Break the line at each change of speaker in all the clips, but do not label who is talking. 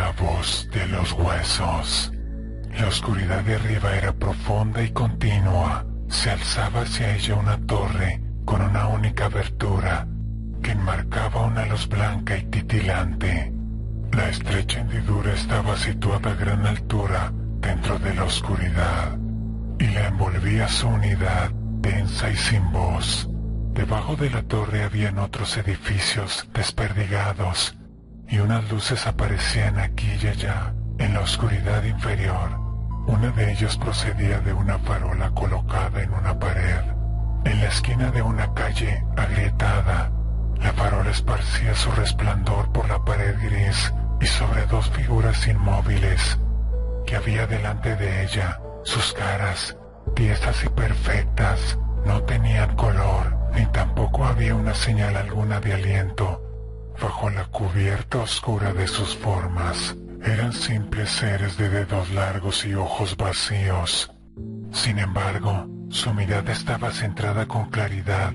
La voz de los huesos. La oscuridad de arriba era profunda y continua. Se alzaba hacia ella una torre con una única abertura que enmarcaba una luz blanca y titilante. La estrecha hendidura estaba situada a gran altura dentro de la oscuridad y la envolvía su unidad, densa y sin voz. Debajo de la torre habían otros edificios desperdigados y unas luces aparecían aquí y allá en la oscuridad inferior. Una de ellas procedía de una farola colocada en una pared. En la esquina de una calle agrietada, la farola esparcía su resplandor por la pared gris y sobre dos figuras inmóviles que había delante de ella. Sus caras, tiesas y perfectas, no tenían color, ni tampoco había una señal alguna de aliento bajo la cubierta oscura de sus formas. Eran simples seres de dedos largos y ojos vacíos. Sin embargo, su mirada estaba centrada con claridad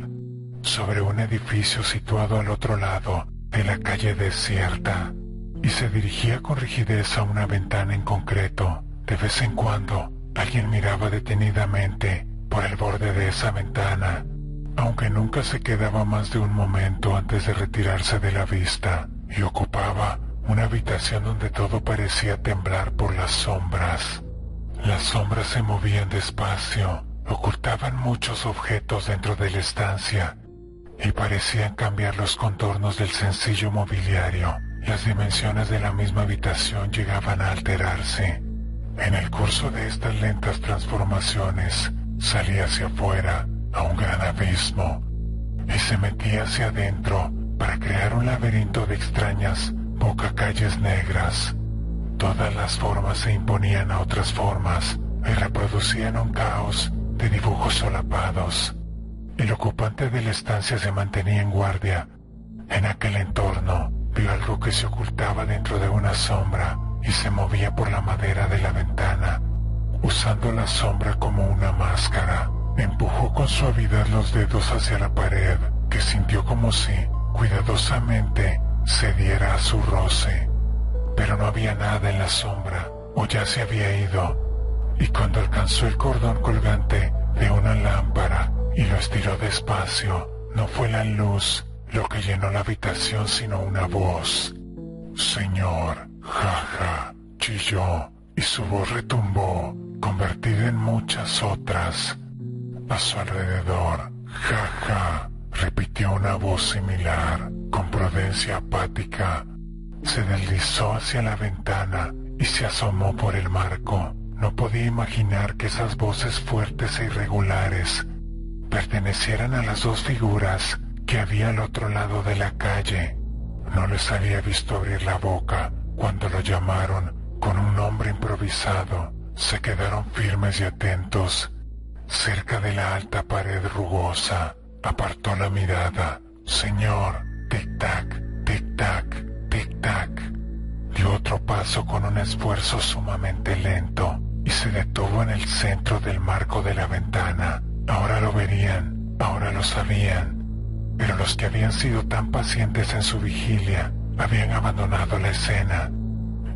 sobre un edificio situado al otro lado de la calle desierta, y se dirigía con rigidez a una ventana en concreto. De vez en cuando, alguien miraba detenidamente por el borde de esa ventana, aunque nunca se quedaba más de un momento antes de retirarse de la vista, y ocupaba una habitación donde todo parecía temblar por las sombras. Las sombras se movían despacio, ocultaban muchos objetos dentro de la estancia y parecían cambiar los contornos del sencillo mobiliario. Las dimensiones de la misma habitación llegaban a alterarse. En el curso de estas lentas transformaciones, salía hacia afuera a un gran abismo y se metía hacia adentro para crear un laberinto de extrañas bocacalles negras. Todas las formas se imponían a otras formas y reproducían un caos de dibujos solapados. El ocupante de la estancia se mantenía en guardia. En aquel entorno vio algo que se ocultaba dentro de una sombra y se movía por la madera de la ventana, usando la sombra como una máscara. Empujó con suavidad los dedos hacia la pared, que sintió como si, cuidadosamente, cediera a su roce. Pero no había nada en la sombra, o ya se había ido, y cuando alcanzó el cordón colgante de una lámpara y lo estiró despacio, no fue la luz lo que llenó la habitación, sino una voz. «Señor», jaja, chilló, y su voz retumbó, convertida en muchas otras. A su alrededor, jaja, repitió una voz similar, con prudencia apática. Se deslizó hacia la ventana y se asomó por el marco. No podía imaginar que esas voces fuertes e irregulares pertenecieran a las dos figuras que había al otro lado de la calle. No les había visto abrir la boca cuando lo llamaron con un nombre improvisado. Se quedaron firmes y atentos. Cerca de la alta pared rugosa, apartó la mirada. «Señor», tic-tac, tic-tac, tic-tac. Dio otro paso con un esfuerzo sumamente lento y se detuvo en el centro del marco de la ventana. Ahora lo verían, ahora lo sabían, pero los que habían sido tan pacientes en su vigilia habían abandonado la escena,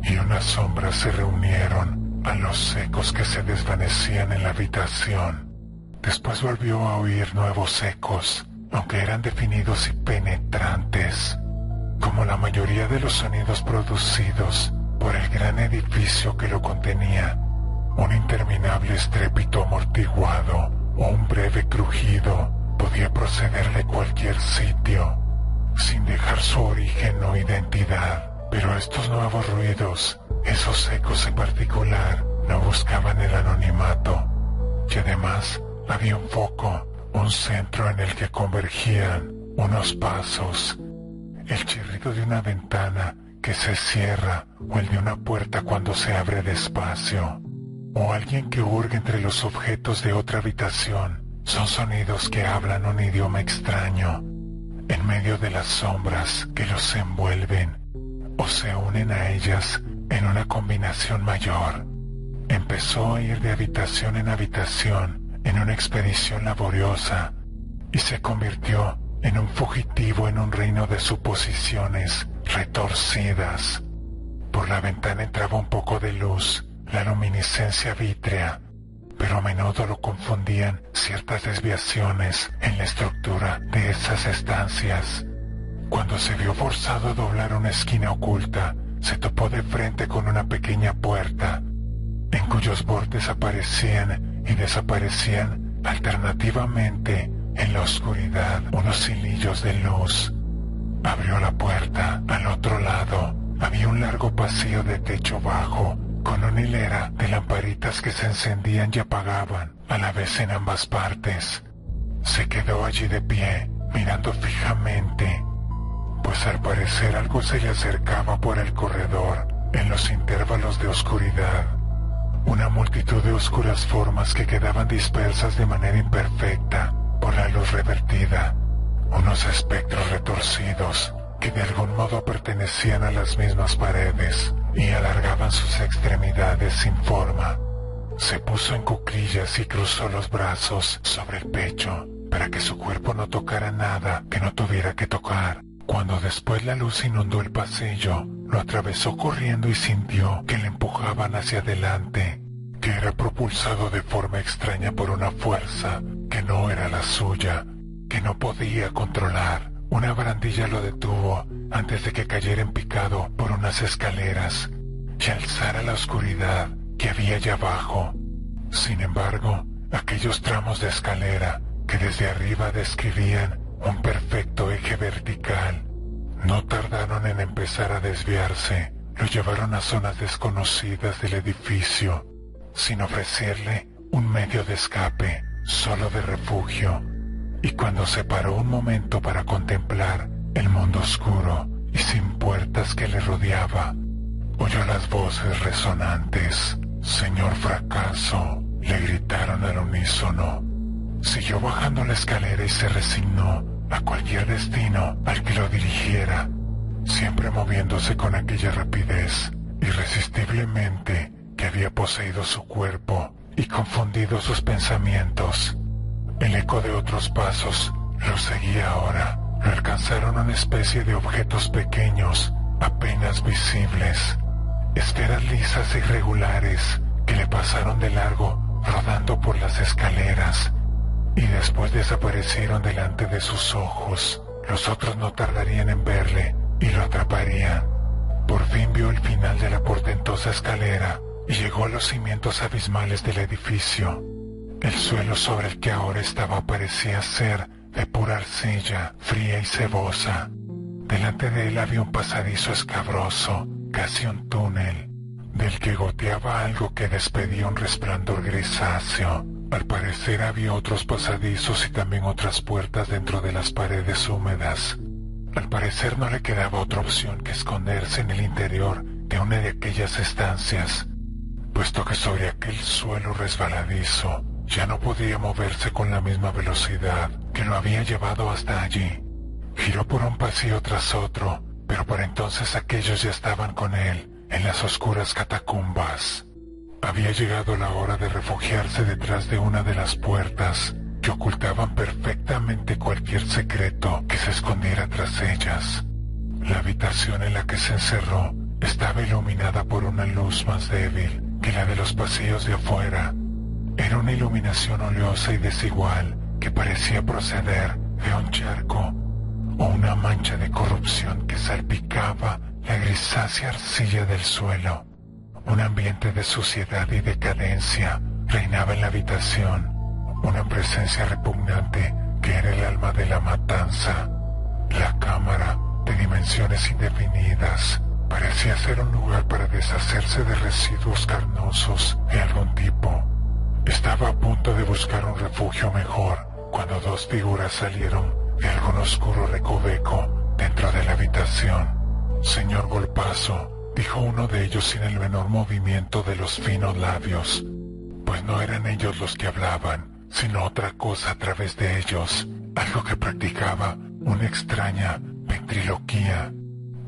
y unas sombras se reunieron a los ecos que se desvanecían en la habitación. Después volvió a oír nuevos ecos, aunque eran definidos y penetrantes, como la mayoría de los sonidos producidos por el gran edificio que lo contenía. Un interminable estrépito amortiguado o un breve crujido podía proceder de cualquier sitio, sin dejar su origen o identidad. Pero estos nuevos ruidos, esos ecos en particular, no buscaban el anonimato, y además había un foco, un centro en el que convergían unos pasos. El chirrido de una ventana que se cierra, o el de una puerta cuando se abre despacio, o alguien que hurga entre los objetos de otra habitación, son sonidos que hablan un idioma extraño, en medio de las sombras que los envuelven, o se unen a ellas en una combinación mayor. Empezó a ir de habitación en habitación en una expedición laboriosa, y se convirtió en un fugitivo en un reino de suposiciones retorcidas. Por la ventana entraba un poco de luz, la luminiscencia vítrea, pero a menudo lo confundían ciertas desviaciones en la estructura de esas estancias. Cuando se vio forzado a doblar una esquina oculta, se topó de frente con una pequeña puerta, en cuyos bordes aparecían y desaparecían alternativamente en la oscuridad unos hilillos de luz. Abrió la puerta. Al otro lado había un largo pasillo de techo bajo, con una hilera de lamparitas que se encendían y apagaban a la vez en ambas partes. Se quedó allí de pie, mirando fijamente, pues al parecer algo se le acercaba por el corredor en los intervalos de oscuridad. Una multitud de oscuras formas que quedaban dispersas de manera imperfecta por la luz revertida. Unos espectros retorcidos que de algún modo pertenecían a las mismas paredes y alargaban sus extremidades sin forma. Se puso en cuclillas y cruzó los brazos sobre el pecho para que su cuerpo no tocara nada que no tuviera que tocar. Cuando después la luz inundó el pasillo, lo atravesó corriendo y sintió que le empujaban hacia adelante, que era propulsado de forma extraña por una fuerza que no era la suya, que no podía controlar. Una barandilla lo detuvo antes de que cayera en picado por unas escaleras y alzara la oscuridad que había allá abajo. Sin embargo, aquellos tramos de escalera que desde arriba describían un perfecto eje vertical, no tardaron en empezar a desviarse. Lo llevaron a zonas desconocidas del edificio, sin ofrecerle un medio de escape, solo de refugio. Y cuando se paró un momento para contemplar el mundo oscuro y sin puertas que le rodeaba, oyó las voces resonantes. «Señor Fracaso», le gritaron al unísono. Siguió bajando la escalera y se resignó a cualquier destino al que lo dirigiera, siempre moviéndose con aquella rapidez irresistiblemente que había poseído su cuerpo y confundido sus pensamientos. El eco de otros pasos lo seguía ahora. Lo alcanzaron una especie de objetos pequeños, apenas visibles, esferas lisas e irregulares que le pasaron de largo rodando por las escaleras y después desaparecieron delante de sus ojos. Los otros no tardarían en verle y lo atraparían. Por fin vio el final de la portentosa escalera y llegó a los cimientos abismales del edificio. El suelo sobre el que ahora estaba parecía ser de pura arcilla, fría y cebosa. Delante de él había un pasadizo escabroso, casi un túnel, del que goteaba algo que despedía un resplandor grisáceo. Al parecer había otros pasadizos y también otras puertas dentro de las paredes húmedas. Al parecer no le quedaba otra opción que esconderse en el interior de una de aquellas estancias, puesto que sobre aquel suelo resbaladizo ya no podía moverse con la misma velocidad que lo había llevado hasta allí. Giró por un pasillo tras otro, pero por entonces aquellos ya estaban con él en las oscuras catacumbas. Había llegado la hora de refugiarse detrás de una de las puertas que ocultaban perfectamente cualquier secreto que se escondiera tras ellas. La habitación en la que se encerró estaba iluminada por una luz más débil que la de los pasillos de afuera. Era una iluminación oleosa y desigual que parecía proceder de un charco o una mancha de corrupción que salpicaba la grisácea arcilla del suelo. Un ambiente de suciedad y decadencia reinaba en la habitación, una presencia repugnante que era el alma de la matanza. La cámara, de dimensiones indefinidas, parecía ser un lugar para deshacerse de residuos carnosos de algún tipo. Estaba a punto de buscar un refugio mejor cuando dos figuras salieron de algún oscuro recoveco dentro de la habitación. «Señor Golpazo», dijo uno de ellos sin el menor movimiento de los finos labios, pues no eran ellos los que hablaban, sino otra cosa a través de ellos, algo que practicaba una extraña ventriloquía.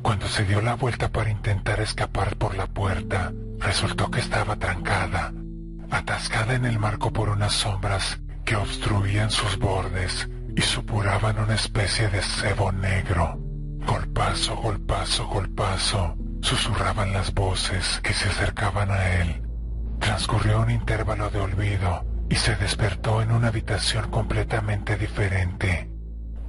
Cuando se dio la vuelta para intentar escapar por la puerta, resultó que estaba trancada, atascada en el marco por unas sombras que obstruían sus bordes y supuraban una especie de sebo negro. Golpazo, golpazo, golpazo, susurraban las voces que se acercaban a él. Transcurrió un intervalo de olvido y se despertó en una habitación completamente diferente.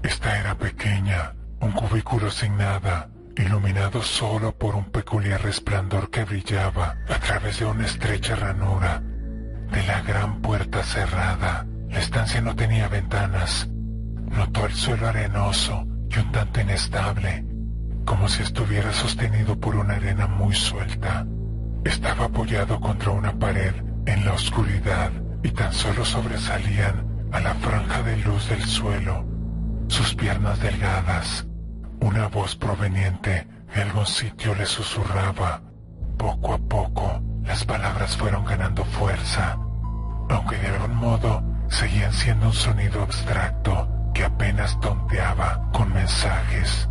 Esta era pequeña, un cubículo sin nada, iluminado solo por un peculiar resplandor que brillaba a través de una estrecha ranura de la gran puerta cerrada. La estancia no tenía ventanas. Notó el suelo arenoso y un tanto inestable, como si estuviera sostenido por una arena muy suelta. Estaba apoyado contra una pared en la oscuridad y tan solo sobresalían a la franja de luz del suelo sus piernas delgadas. Una voz proveniente de algún sitio le susurraba. Poco a poco, las palabras fueron ganando fuerza, aunque de algún modo seguían siendo un sonido abstracto que apenas tonteaba con mensajes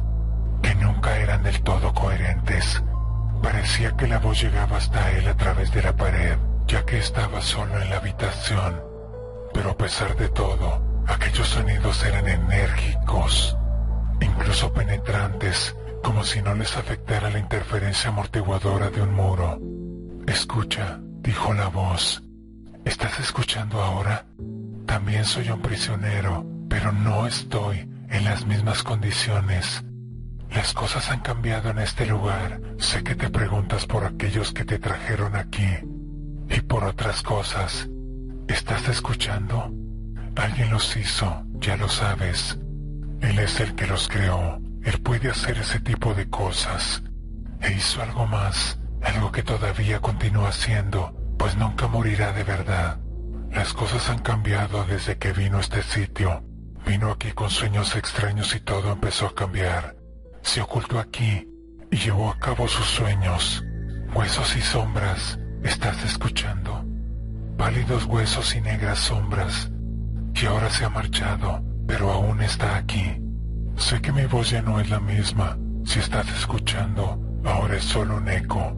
que nunca eran del todo coherentes. Parecía que la voz llegaba hasta él a través de la pared, ya que estaba solo en la habitación. Pero a pesar de todo, aquellos sonidos eran enérgicos, incluso penetrantes, como si no les afectara la interferencia amortiguadora de un muro. «Escucha», dijo la voz. «¿Estás escuchando ahora? También soy un prisionero, pero no estoy en las mismas condiciones. Las cosas han cambiado en este lugar. Sé que te preguntas por aquellos que te trajeron aquí y por otras cosas. ¿Estás escuchando? Alguien los hizo, ya lo sabes. Él es el que los creó. Él puede hacer ese tipo de cosas. E hizo algo más, algo que todavía continúa haciendo, pues nunca morirá de verdad. Las cosas han cambiado desde que vino a este sitio. Vino aquí con sueños extraños y todo empezó a cambiar. Se ocultó aquí y llevó a cabo sus sueños. Huesos y sombras, ¿estás escuchando? Pálidos huesos y negras sombras. Y ahora se ha marchado, pero aún está aquí. Sé que mi voz ya no es la misma. Si estás escuchando, ahora es solo un eco.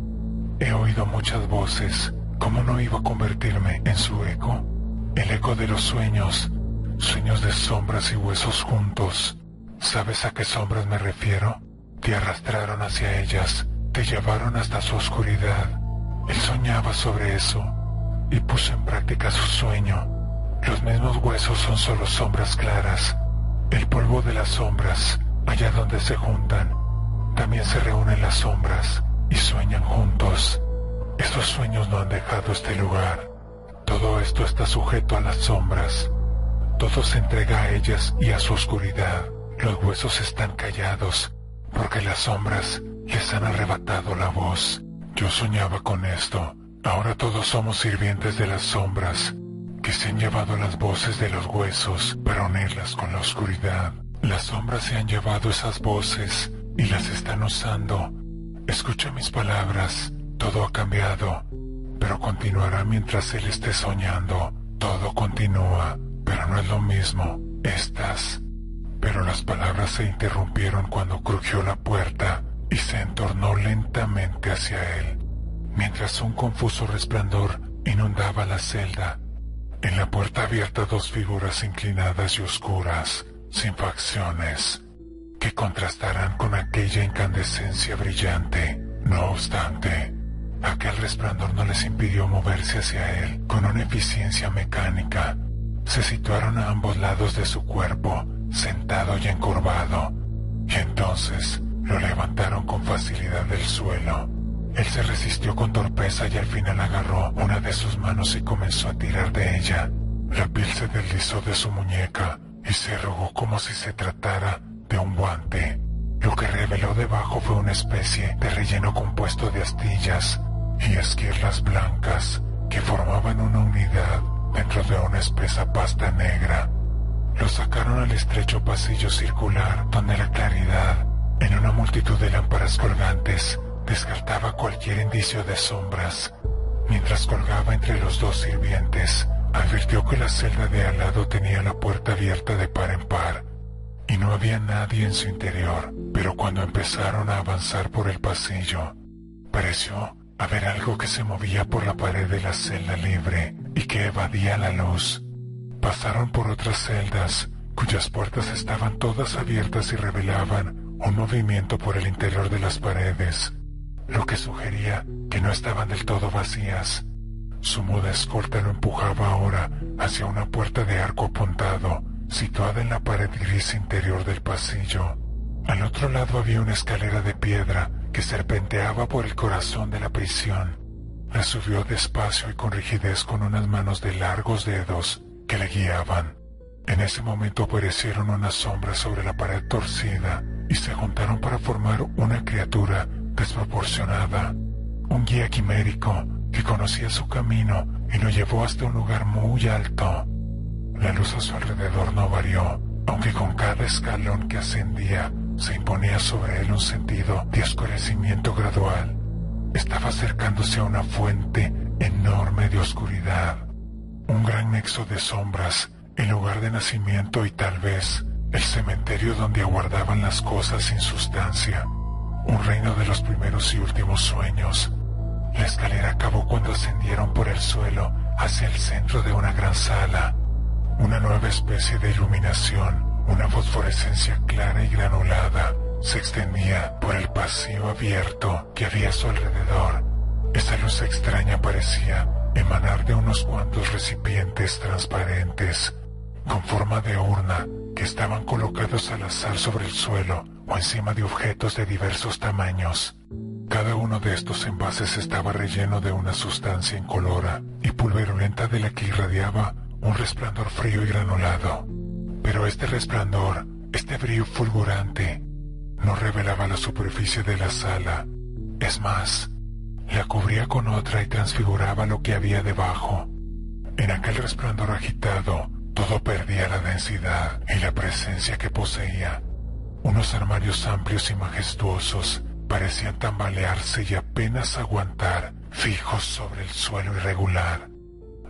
He oído muchas voces. ¿Cómo no iba a convertirme en su eco? El eco de los sueños. Sueños de sombras y huesos juntos. ¿Sabes a qué sombras me refiero? Te arrastraron hacia ellas, te llevaron hasta su oscuridad. Él soñaba sobre eso y puso en práctica su sueño. Los mismos huesos son solo sombras claras. El polvo de las sombras, allá donde se juntan, también se reúnen las sombras y sueñan juntos. Estos sueños no han dejado este lugar. Todo esto está sujeto a las sombras. Todo se entrega a ellas y a su oscuridad. Los huesos están callados porque las sombras les han arrebatado la voz. Yo soñaba con esto. Ahora todos somos sirvientes de las sombras que se han llevado las voces de los huesos para unirlas con la oscuridad. Las sombras se han llevado esas voces y las están usando. Escucha mis palabras. Todo ha cambiado, pero continuará mientras él esté soñando. Todo continúa, pero no es lo mismo. Pero las palabras se interrumpieron cuando crujió la puerta y se entornó lentamente hacia él, mientras un confuso resplandor inundaba la celda. En la puerta abierta dos figuras inclinadas y oscuras, sin facciones, que contrastarán con aquella incandescencia brillante. No obstante, aquel resplandor no les impidió moverse hacia él con una eficiencia mecánica. Se situaron a ambos lados de su cuerpo, sentado y encorvado, y entonces lo levantaron con facilidad del suelo. Él se resistió con torpeza y al final agarró una de sus manos y comenzó a tirar de ella. La piel se deslizó de su muñeca y se arrugó como si se tratara de un guante. Lo que reveló debajo fue una especie de relleno compuesto de astillas y esquirlas blancas que formaban una unidad dentro de una espesa pasta negra. Lo sacaron al estrecho pasillo circular donde la claridad, en una multitud de lámparas colgantes, descartaba cualquier indicio de sombras. Mientras colgaba entre los dos sirvientes, advirtió que la celda de al lado tenía la puerta abierta de par en par y no había nadie en su interior. Pero cuando empezaron a avanzar por el pasillo, pareció haber algo que se movía por la pared de la celda libre y que evadía la luz. Pasaron por otras celdas cuyas puertas estaban todas abiertas y revelaban un movimiento por el interior de las paredes. lo que sugería que no estaban del todo vacías. Su muda escolta lo empujaba ahora hacia una puerta de arco apuntado, situada en la pared gris interior del pasillo. Al otro lado había una escalera de piedra que serpenteaba por el corazón de la prisión. La subió despacio y con rigidez con unas manos de largos dedos que le guiaban. En ese momento aparecieron unas sombras sobre la pared torcida y se juntaron para formar una criatura desproporcionada. Un guía quimérico que conocía su camino y lo llevó hasta un lugar muy alto. La luz a su alrededor no varió, aunque con cada escalón que ascendía se imponía sobre él un sentido de oscurecimiento gradual. Estaba acercándose a una fuente enorme de oscuridad, un gran nexo de sombras, el lugar de nacimiento y tal vez el cementerio donde aguardaban las cosas sin sustancia, un reino de los primeros y últimos sueños. La escalera acabó cuando ascendieron por el suelo hacia el centro de una gran sala. Una nueva especie de iluminación, una fosforescencia clara y granulada, se extendía por el pasillo abierto que había a su alrededor. Esa luz extraña parecía emanar de unos cuantos recipientes transparentes, con forma de urna, que estaban colocados al azar sobre el suelo o encima de objetos de diversos tamaños. Cada uno de estos envases estaba relleno de una sustancia incolora y pulverulenta de la que irradiaba un resplandor frío y granulado. Pero este resplandor, este brillo fulgurante, no revelaba la superficie de la sala. Es más, la cubría con otra y transfiguraba lo que había debajo. En aquel resplandor agitado, todo perdía la densidad y la presencia que poseía. Unos armarios amplios y majestuosos parecían tambalearse y apenas aguantar, fijos sobre el suelo irregular.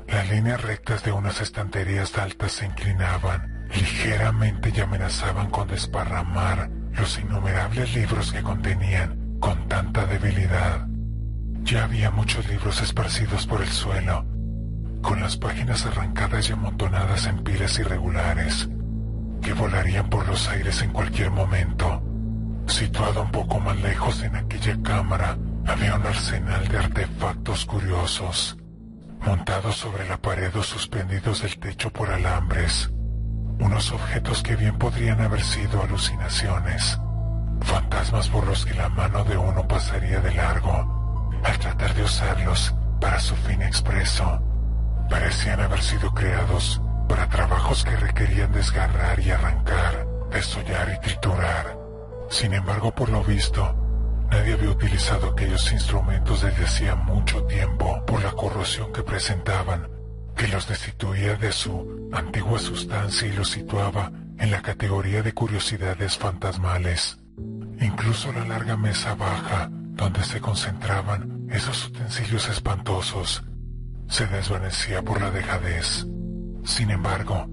Las líneas rectas de unas estanterías altas se inclinaban ligeramente y amenazaban con desparramar los innumerables libros que contenían con tanta debilidad. Ya había muchos libros esparcidos por el suelo, con las páginas arrancadas y amontonadas en pilas irregulares, que volarían por los aires en cualquier momento. Situado un poco más lejos en aquella cámara, había un arsenal de artefactos curiosos, montados sobre la pared o suspendidos del techo por alambres. Unos objetos que bien podrían haber sido alucinaciones, fantasmas por los que la mano de uno pasaría de largo al tratar de usarlos para su fin expreso. Parecían haber sido creados para trabajos que requerían desgarrar y arrancar, desollar y triturar. Sin embargo, por lo visto, nadie había utilizado aquellos instrumentos desde hacía mucho tiempo por la corrosión que presentaban, que los destituía de su antigua sustancia y los situaba en la categoría de curiosidades fantasmales. Incluso la larga mesa baja, donde se concentraban esos utensilios espantosos, se desvanecía por la dejadez. Sin embargo,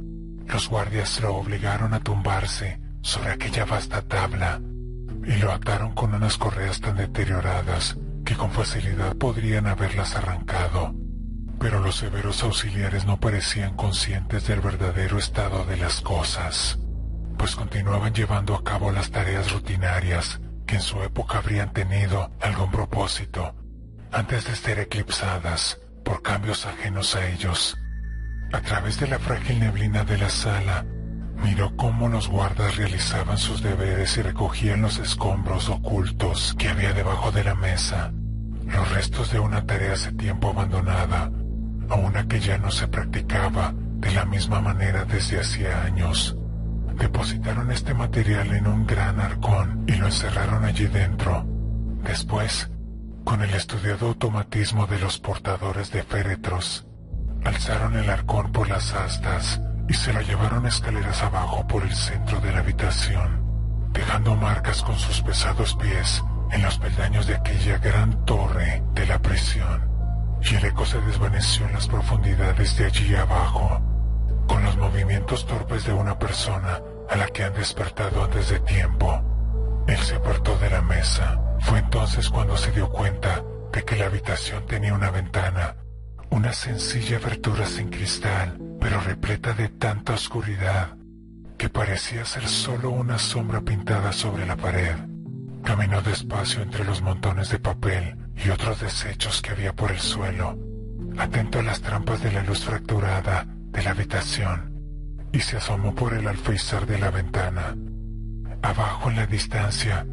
los guardias lo obligaron a tumbarse sobre aquella vasta tabla y lo ataron con unas correas tan deterioradas que con facilidad podrían haberlas arrancado. Pero los severos auxiliares no parecían conscientes del verdadero estado de las cosas, pues continuaban llevando a cabo las tareas rutinarias que en su época habrían tenido algún propósito, antes de ser eclipsadas por cambios ajenos a ellos. A través de la frágil neblina de la sala, miró cómo los guardas realizaban sus deberes y recogían los escombros ocultos que había debajo de la mesa, los restos de una tarea hace tiempo abandonada, o una que ya no se practicaba de la misma manera desde hacía años. Depositaron este material en un gran arcón y lo encerraron allí dentro. Después, con el estudiado automatismo de los portadores de féretros, alzaron el arcón por las astas y se lo llevaron escaleras abajo por el centro de la habitación, dejando marcas con sus pesados pies en los peldaños de aquella gran torre de la prisión, y el eco se desvaneció en las profundidades de allí abajo, con los movimientos torpes de una persona a la que han despertado antes de tiempo. Él se apartó de la mesa. Fue entonces cuando se dio cuenta de que la habitación tenía una ventana, una sencilla abertura sin cristal, pero repleta de tanta oscuridad que parecía ser solo una sombra pintada sobre la pared. Caminó despacio entre los montones de papel y otros desechos que había por el suelo, atento a las trampas de la luz fracturada de la habitación, y se asomó por el alféizar de la ventana. Abajo en la distancia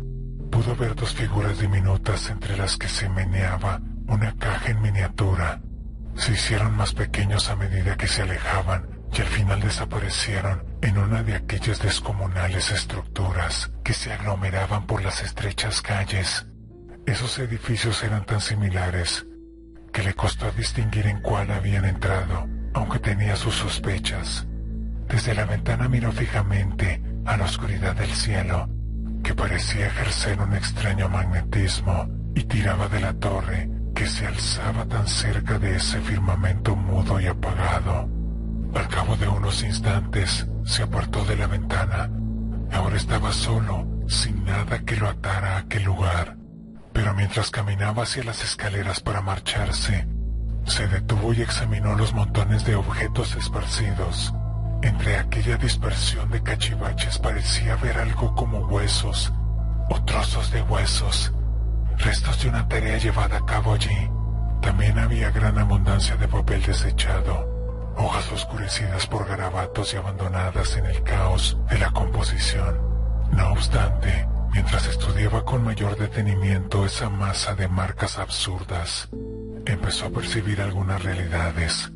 pudo ver dos figuras diminutas entre las que se meneaba una caja en miniatura. Se hicieron más pequeños a medida que se alejaban y al final desaparecieron en una de aquellas descomunales estructuras que se aglomeraban por las estrechas calles. Esos edificios eran tan similares que le costó distinguir en cuál habían entrado, aunque tenía sus sospechas. Desde la ventana miró fijamente a la oscuridad del cielo, que parecía ejercer un extraño magnetismo, y tiraba de la torre que se alzaba tan cerca de ese firmamento mudo y apagado. Al cabo de unos instantes se apartó de la ventana. Ahora estaba solo, sin nada que lo atara a aquel lugar. Pero mientras caminaba hacia las escaleras para marcharse, se detuvo y examinó los montones de objetos esparcidos. Entre aquella dispersión de cachivaches parecía ver algo como huesos, o trozos de huesos, restos de una tarea llevada a cabo allí. También había gran abundancia de papel desechado, hojas oscurecidas por garabatos y abandonadas en el caos de la composición. No obstante, mientras estudiaba con mayor detenimiento esa masa de marcas absurdas, empezó a percibir algunas realidades.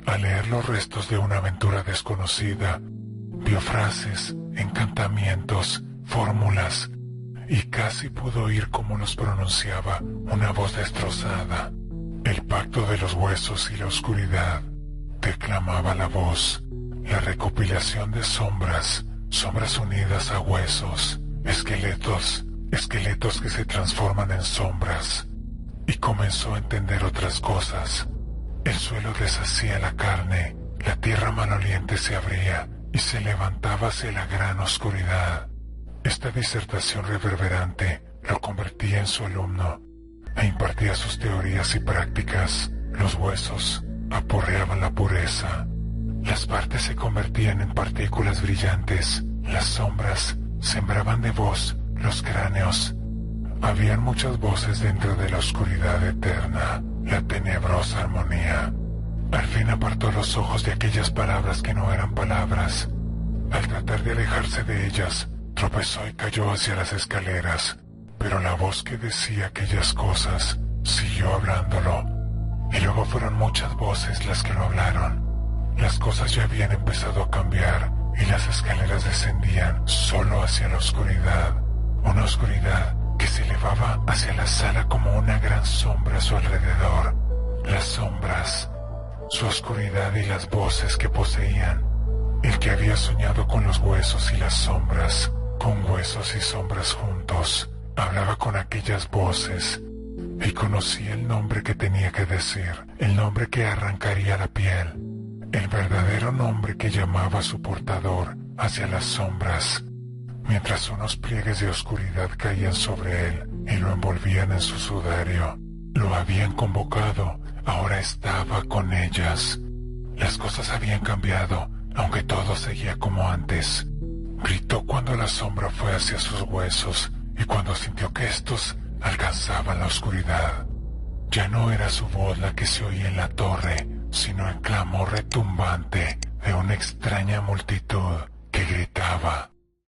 Al leer los restos de una aventura desconocida, vio frases, encantamientos, fórmulas, y casi pudo oír cómo los pronunciaba una voz destrozada. El pacto de los huesos y la oscuridad, declamaba la voz. La recopilación de sombras, sombras unidas a huesos, esqueletos, esqueletos que se transforman en sombras. Y comenzó a entender otras cosas. El suelo deshacía la carne, la tierra maloliente se abría y se levantaba hacia la gran oscuridad. Esta disertación reverberante lo convertía en su alumno e impartía sus teorías y prácticas. Los huesos aporreaban la pureza. Las partes se convertían en partículas brillantes. Las sombras sembraban de voz los cráneos. Habían muchas voces dentro de la oscuridad eterna, la tenebrosa armonía. Al fin apartó los ojos de aquellas palabras que no eran palabras. Al tratar de alejarse de ellas, tropezó y cayó hacia las escaleras, pero la voz que decía aquellas cosas siguió hablándolo. Y luego fueron muchas voces las que lo hablaron. Las cosas ya habían empezado a cambiar y las escaleras descendían solo hacia la oscuridad. Una oscuridad que se elevaba hacia la sala como una gran sombra a su alrededor. Las sombras, su oscuridad y las voces que poseían. El que había soñado con los huesos y las sombras, con huesos y sombras juntos, hablaba con aquellas voces y conocía el nombre que tenía que decir, el nombre que arrancaría la piel, el verdadero nombre que llamaba a su portador hacia las sombras, mientras unos pliegues de oscuridad caían sobre él y lo envolvían en su sudario. Lo habían convocado, ahora estaba con ellas. Las cosas habían cambiado, aunque todo seguía como antes. Gritó cuando la sombra fue hacia sus huesos y cuando sintió que estos alcanzaban la oscuridad. Ya no era su voz la que se oía en la torre, sino el clamor retumbante de una extraña multitud que gritaba: